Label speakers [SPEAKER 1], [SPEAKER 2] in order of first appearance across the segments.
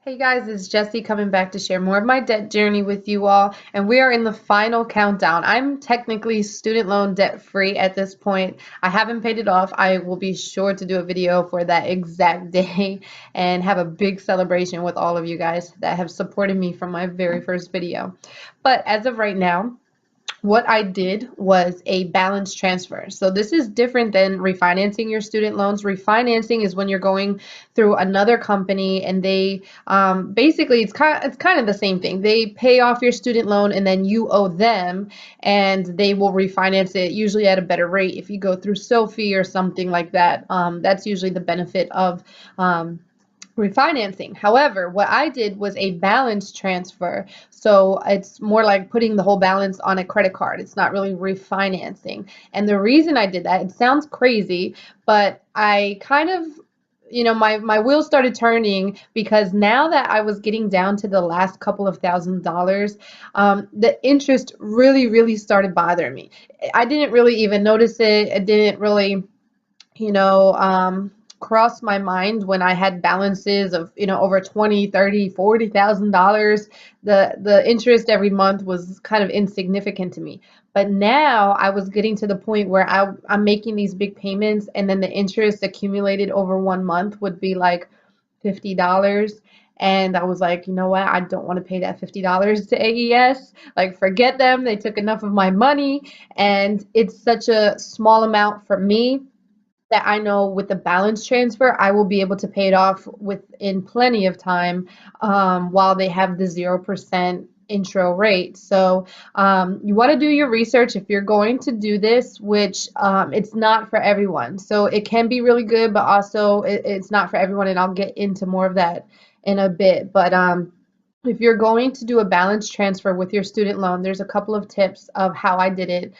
[SPEAKER 1] Hey guys, it's Jessie coming back to share more of my debt journey with you all, and we are in the final countdown. I'm technically student loan debt free at this point. I haven't paid it off. I will be sure to do a video for that exact day and have a big celebration with all of you guys that have supported me from my very first video. But as of right now, what I did was a balance transfer. So this is different than refinancing your student loans. Refinancing is when you're going through another company and they basically it's kind of the same thing. They pay off your student loan and then you owe them and they will refinance it usually at a better rate if you go through Sophie or something like that. That's usually the benefit of refinancing. However, what I did was a balance transfer. So it's more like putting the whole balance on a credit card. It's not really refinancing. And the reason I did that, it sounds crazy, but I kind of my wheels started turning because now that I was getting down to the last couple of $1,000s, the interest really started bothering me. I didn't really even notice it. It didn't really you know, crossed my mind when I had balances of, over 20, 30, $40,000. The interest every month was kind of insignificant to me. But now I was getting to the point where I'm making these big payments and then the interest accumulated over 1 month would be like $50. And I was like, you know what? I don't want to pay that $50 to AES. Like, forget them. They took enough of my money. And it's such a small amount for me that I know with the balance transfer, I will be able to pay it off within plenty of time while they have the 0% intro rate. So you want to do your research if you're going to do this, which it's not for everyone. So it can be really good, but also it's not for everyone. And I'll get into more of that in a bit. But if you're going to do a balance transfer with your student loan, there's a couple of tips of how I did it.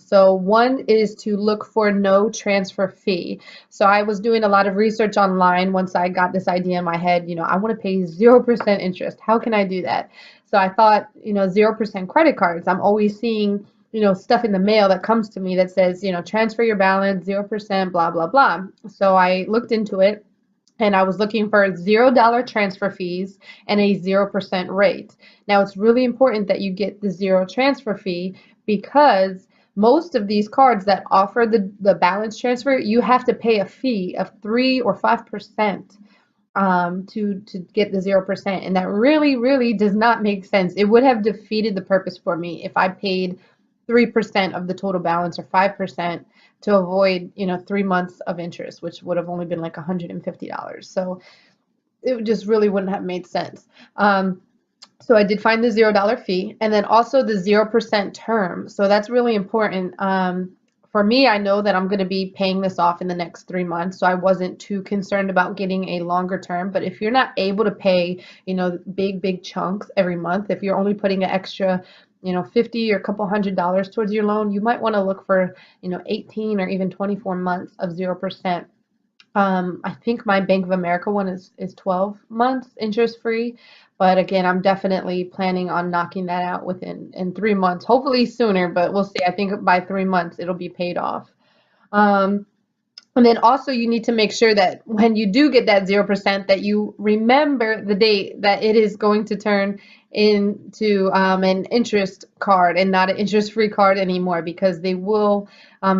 [SPEAKER 1] So one is to look for no transfer fee. So I was doing a lot of research online once I got this idea in my head, I want to pay 0% interest. How can I do that? So I thought, 0% credit cards. I'm always seeing, stuff in the mail that comes to me that says, transfer your balance, 0%, blah, blah, blah. So I looked into it and I was looking for $0 transfer fees and a 0% rate. Now, it's really important that you get the zero transfer fee because most of these cards that offer the balance transfer, you have to pay a fee of 3 or 5% to get the 0%. And that really does not make sense. It would have defeated the purpose for me if I paid 3% of the total balance or 5% to avoid, 3 months of interest, which would have only been like $150. So it just really wouldn't have made sense. So I did find the $0 fee and then also the 0% term. So that's really important. For me, I know that I'm going to be paying this off in the next 3 months, so I wasn't too concerned about getting a longer term. But if you're not able to pay, big chunks every month, if you're only putting an extra, 50 or a couple $100s towards your loan, you might want to look for, 18 or even 24 months of 0%. I think my Bank of America one is 12 months interest free. But again, I'm definitely planning on knocking that out within in 3 months, hopefully sooner, but we'll see. I think by 3 months it'll be paid off. Um, and then also you need to make sure that when you do get that 0%, that you remember the date that it is going to turn into an interest card and not an interest-free card anymore because they will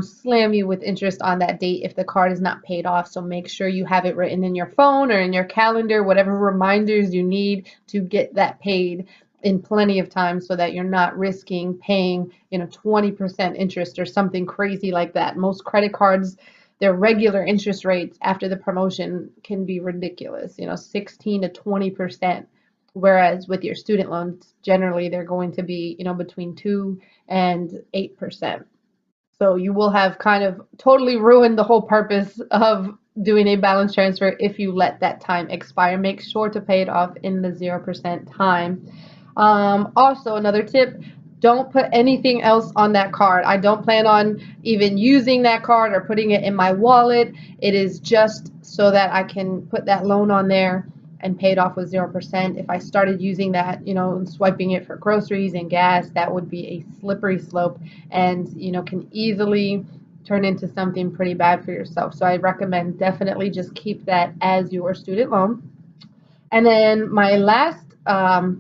[SPEAKER 1] slam you with interest on that date if the card is not paid off. So make sure you have it written in your phone or in your calendar, whatever reminders you need to get that paid in plenty of time so that you're not risking paying, 20% interest or something crazy like that. Most credit cards, their regular interest rates after the promotion can be ridiculous, 16 to 20%. Whereas with your student loans, generally they're going to be, between 2 and 8%. So you will have kind of totally ruined the whole purpose of doing a balance transfer if you let that time expire. Make sure to pay it off in the 0% time. Also, another tip, don't put anything else on that card. I don't plan on even using that card or putting it in my wallet. It is just so that I can put that loan on there and pay it off with 0%. If I started using that, and swiping it for groceries and gas, that would be a slippery slope and, can easily turn into something pretty bad for yourself. So I recommend definitely just keep that as your student loan. And then my last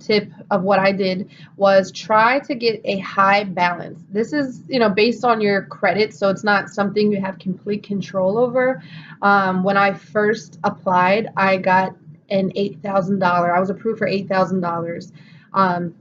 [SPEAKER 1] tip of what I did was try to get a high balance. This is, based on your credit, so it's not something you have complete control over. When I first applied, I got an $8,000. I was approved for $8,000. Um,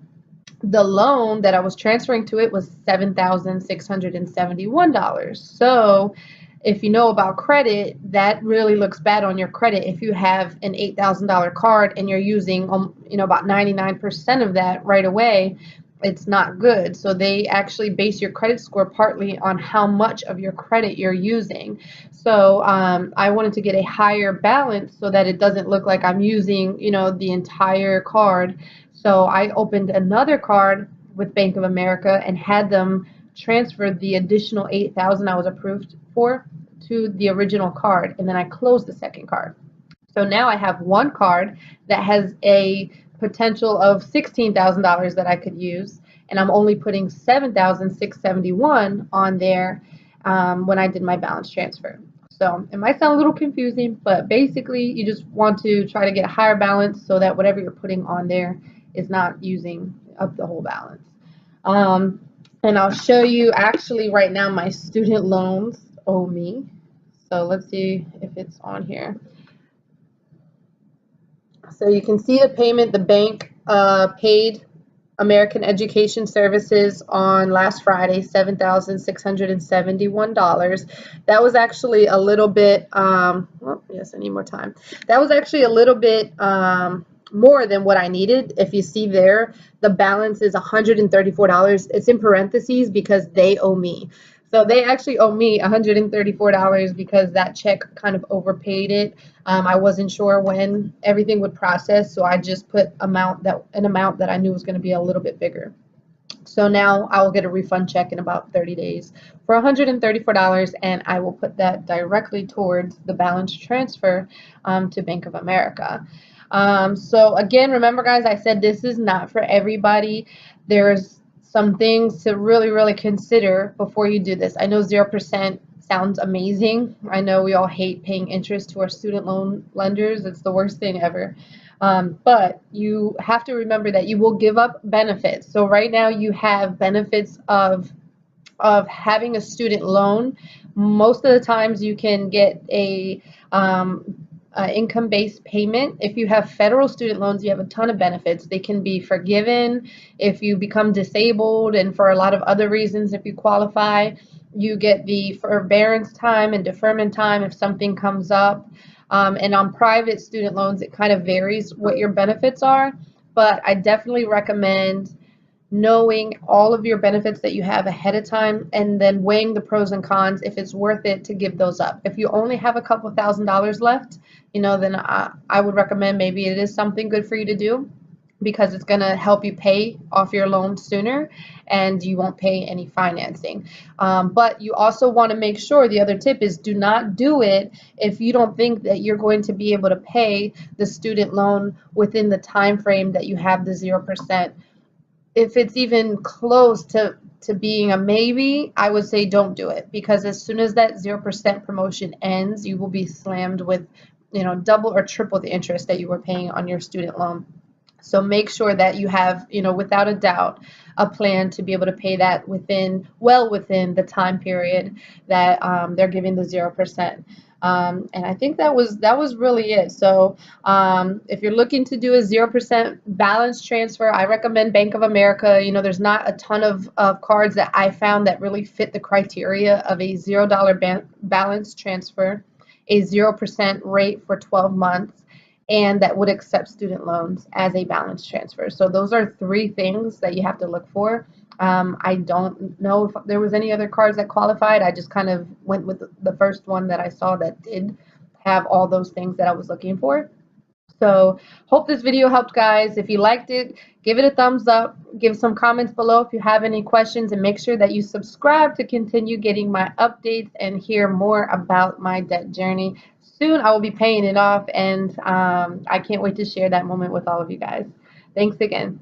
[SPEAKER 1] the loan that I was transferring to it was $7,671. So if you know about credit, that really looks bad on your credit if you have an $8,000 card and you're using about 99% of that right away. It's not good. So they actually base your credit score partly on how much of your credit you're using. So I wanted to get a higher balance so that it doesn't look like I'm using the entire card. So I opened another card with Bank of America and had them transfer the additional 8,000 I was approved for to the original card, and then I closed the second card. So now I have one card that has a potential of $16,000 that I could use, and I'm only putting 7,671 on there when I did my balance transfer. So it might sound a little confusing, but basically you just want to try to get a higher balance so that whatever you're putting on there is not using up the whole balance. Um, and I'll show you actually right now my student loans owe me. So let's see if it's on here. So you can see the payment the bank paid American Education Services on last Friday, $7,671. That was actually a little bit, yes, I need more time. That was actually a little bit more than what I needed. If you see there, the balance is $134. It's in parentheses because they owe me. So they actually owe me $134 because that check kind of overpaid it. I wasn't sure when everything would process, so I just put an amount that I knew was going to be a little bit bigger. So now I will get a refund check in about 30 days for $134, and I will put that directly towards the balance transfer to Bank of America. So again, remember guys, I said this is not for everybody. There's some things to really, really consider before you do this. I know 0% sounds amazing. I know we all hate paying interest to our student loan lenders. It's the worst thing ever. But you have to remember that you will give up benefits. So right now you have benefits of having a student loan. Most of the times you can get a income-based payment. If you have federal student loans, you have a ton of benefits. They can be forgiven if you become disabled, and for a lot of other reasons, if you qualify, you get the forbearance time and deferment time if something comes up. And on private student loans, it kind of varies what your benefits are, but I definitely recommend knowing all of your benefits that you have ahead of time and then weighing the pros and cons if it's worth it to give those up. If you only have a couple $1,000s left, then I would recommend maybe it is something good for you to do because it's going to help you pay off your loan sooner and you won't pay any financing. But you also want to make sure, the other tip is, do not do it if you don't think that you're going to be able to pay the student loan within the time frame that you have the 0%. If it's even close to being a maybe, I would say don't do it, because as soon as that 0% promotion ends, you will be slammed with double or triple the interest that you were paying on your student loan. So make sure that you have, without a doubt, a plan to be able to pay that well within the time period that they're giving the 0%. And I think that was really it. So if you're looking to do a 0% balance transfer, I recommend Bank of America. There's not a ton of cards that I found that really fit the criteria of a $0 balance transfer, a 0% rate for 12 months, and that would accept student loans as a balance transfer. So those are three things that you have to look for. I don't know if there was any other cards that qualified. I just kind of went with the first one that I saw that did have all those things that I was looking for. So hope this video helped, guys. If you liked it, give it a thumbs up. Give some comments below if you have any questions, and make sure that you subscribe to continue getting my updates and hear more about my debt journey. Soon I will be paying it off, and I can't wait to share that moment with all of you guys. Thanks again.